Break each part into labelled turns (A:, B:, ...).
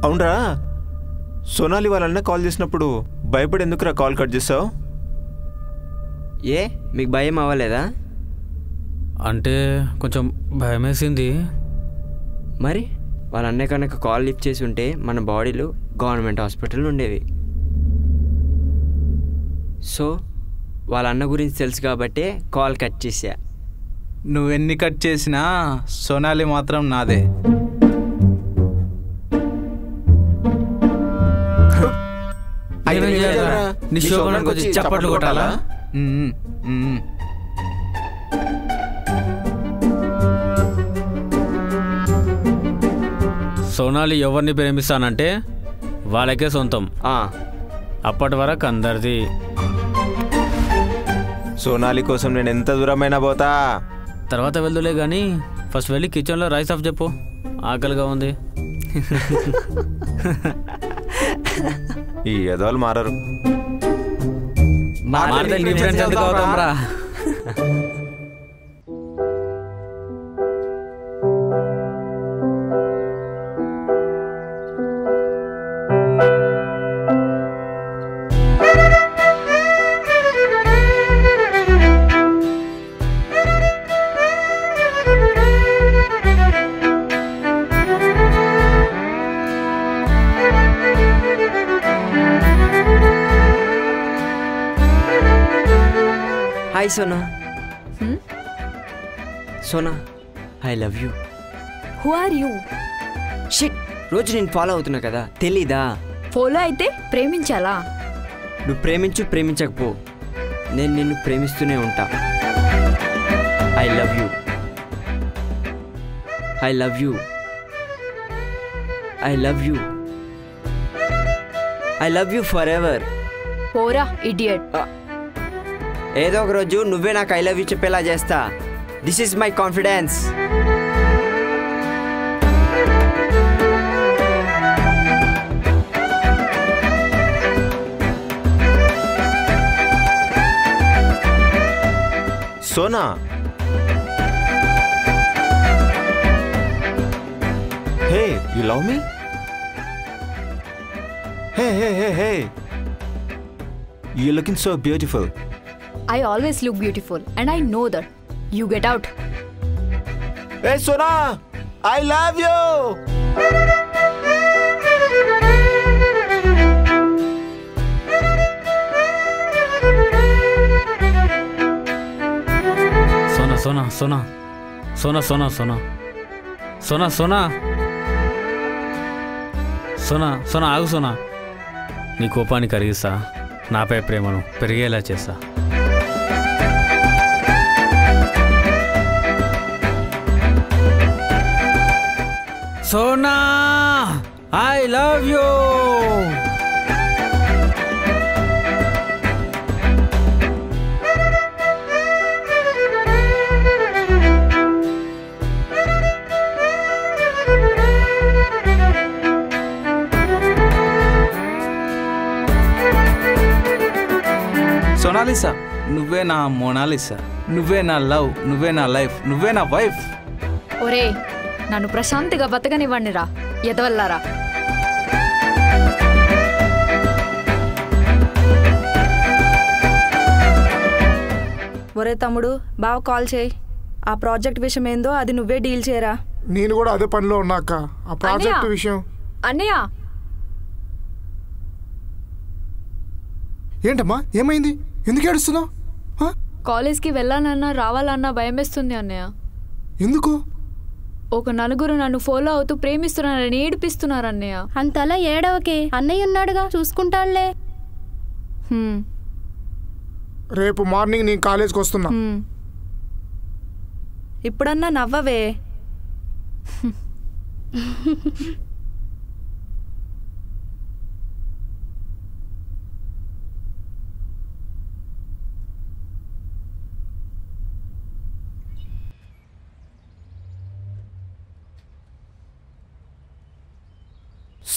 A: అవునరా, సోనాలి వాళ్ళన్న కాల్ చేసినప్పుడు భయపడి ఎందుకురా కాల్ కట్ చేసావు?
B: ఏ మీకు భయం అవ్వలేదా?
C: అంటే కొంచెం భయం వేసింది.
B: మరి వాళ్ళ అన్న కనుక కాల్ లిఫ్ట్ చేసి ఉంటే మన బాడీలో గవర్నమెంట్ హాస్పిటల్ ఉండేవి. సో వాళ్ళ అన్న గురించి తెలుసు కాబట్టే కాల్ కట్ చేసా.
D: నువ్వెన్ని కట్ చేసినా సోనాలి మాత్రం నాదే.
C: చప్పట్లు కొట్టాలా? సోనాలి ఎవరిని ప్రేమిస్తానంటే వాళ్ళకే సొంతం. అప్పటి వరకు అందరిది.
A: సోనాలి కోసం నేను ఎంత దూరమైనా పోతా.
C: తర్వాత వెళ్దులే కానీ ఫస్ట్ వెళ్ళి కిచెన్లో రైస్ ఆఫ్ చెప్పు, ఆకలిగా ఉంది.
A: ఈ ఎదవాళ్ళు మారరు.
B: Hi Sona. Sona, I love you.
E: Who are you?
B: Shit, రోజు నేను ఫాలో అవుతున్నా కదా, తెలీదా?
E: ఫాలో అయితే ప్రేమించాలా?
B: నువ్వు ప్రేమించకపో, నేను నిన్ను ప్రేమిస్తూనే ఉంటా. I love you, I love you, I love you, I love you for ever.
E: పోరా ఇడియట్.
B: ఏదో ఒక రోజు నువ్వే నాకు ఐ లవ్ యూ చెప్పేలా చేస్తా. This is my confidence.
A: Sona, hey, you love me? Hey hey hey hey, you're looking so beautiful.
E: I always look beautiful and I know that. You get out.
A: Hey Sona, I love you.
C: Sona Sona Sona Sona Sona Sona Sona Sona Sona Sona ఆగు సోనా. నీ కోపాన్ని కరిగిస్తా, నాపై ప్రేమను పెరిగేలా చేస్తా. Sona, I love you.
D: Sonalisa, నువ్వే నా మోనాలిసా, నువ్వే నా లవ్, నువ్వే నా లైఫ్, నువ్వే నా వైఫ్.
E: ఒరే, నన్ను ప్రశాంతిగా బతకనివ్వండిరా ఎదవల్లారా.
F: ఒరే తమ్ముడు, బావ కాల్ చేయి. ఆ ప్రాజెక్ట్ విషయం ఏందో అది నువ్వే డీల్ చేయరా.
G: నేను కూడా అదే పనిలో ఉన్నాక ఆ ప్రాజెక్ట్ విషయం.
E: అన్నయ్య,
G: ఏంటమ్మా, ఏమైంది? ఎందుకు ఏడుస్తున్నావు?
E: కాలేజ్కి వెళ్ళాలన్నా రావాలన్నా భయమేస్తుంది అన్నయ్య.
G: ఎందుకు?
E: ఒక నలుగురు నన్ను ఫాలో అవుతూ ప్రేమిస్తున్నారని ఏడిపిస్తున్నారు అన్నయ్య.
F: అంతలా ఏడవకే, అన్నయ్య ఉన్నాడుగా, చూసుకుంటాడులే.
G: రేపు మార్నింగ్ నేను కాలేజ్కి వస్తున్నా.
F: ఇప్పుడన్నా నవ్వవే.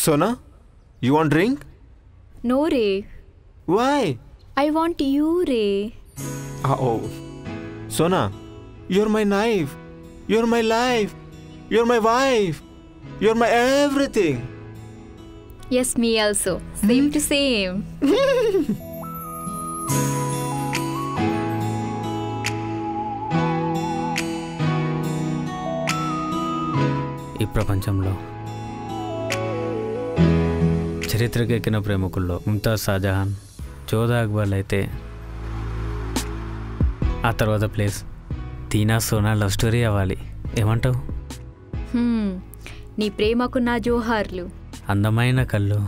A: Sona, you want drink?
E: No, Ray.
A: Why?
E: I want you, Ray.
A: Oh. Sona, you're my knife. You're my life. You're my wife. You're my everything.
E: Yes me also same to same.
C: ఈ ప్రపంచంలో చరిత్రకెక్కిన ప్రేమికుల్లో ముంతాజ్ షాజహాన్, జోధా అక్బర్ అయితే ఆ తర్వాత place తీనా Sona love story అవ్వాలి. ఏమంటావు?
E: నీ ప్రేమకు నా జోహార్లు.
C: అందమైన కళ్ళు,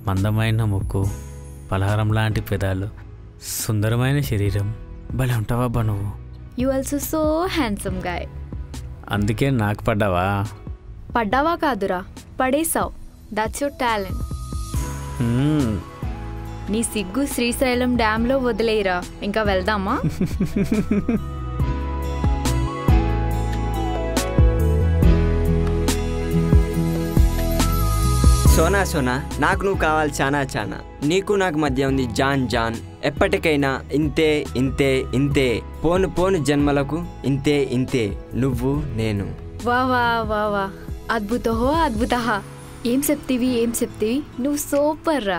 C: మందమైన ముక్కు, పలహారం లాంటి పెదాలు, సుందరమైన శరీరం, భలే ఉంటావబ్బా నువ్వు.
E: You also so handsome guy.
C: అందుకే నాకు పడ్డావా?
E: పడ్డావా కాదురా, పడేసావు. That's your talent. నీ సిగ్గు శ్రీశైలం డ్యాంలో వదిలేయరా. ఇంకా వెళ్దామా?
B: సోనా సోనా, నాకు నువ్వు కావాలి చానా చానా. నీకు నాకు మధ్య ఉంది జాన్ జాన్. ఎప్పటికైనా ఇంతే ఇంతే ఇంతే. పోను పోను జన్మలకు ఇంతే ఇంతే. నువ్వు నేను.
E: వా వా వా వా, అద్భుత అద్భుత. ఏం చెప్తివి ఏం చెప్తివి, నువ్వు సూపర్ రా.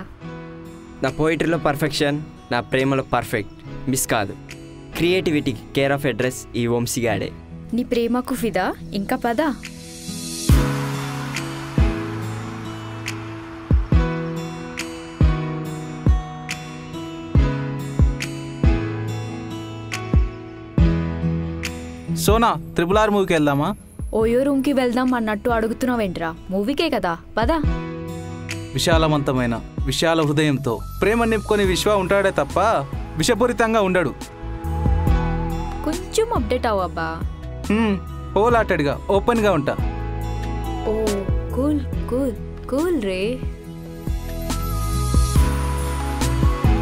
B: నా పోయిటరీలో పర్ఫెక్షన్, నా ప్రేమలో పర్ఫెక్ట్. మిస్ కాదు. క్రియేటివిటీకి కేర్ ఆఫ్ అడ్రస్ ఈ వంశీగాడే.
E: నీ ప్రేమకు ఫిదా. ఇంకా పద.
D: సోనా, RRR మూవీకి వెళ్దామా?
E: ఓయో రూమ్కి వెళ్దాం అన్నట్టు అడుగుతున్నావేంట్రా? మూవీకే కదా, పద.
D: విశాలవంతమైన విశాల హృదయంతో ప్రేమ నింపుకొని విశ్వ ఉంటాడే తప్ప విషపూరితంగా ఉండడు.
E: కొంచెం అప్డేట్ అవ్వబ్బా.
D: హోల్ హార్టెడ్గా ఓపెన్గా ఉంటా.
E: ఓ కూల్ కూల్ కూల్ రే.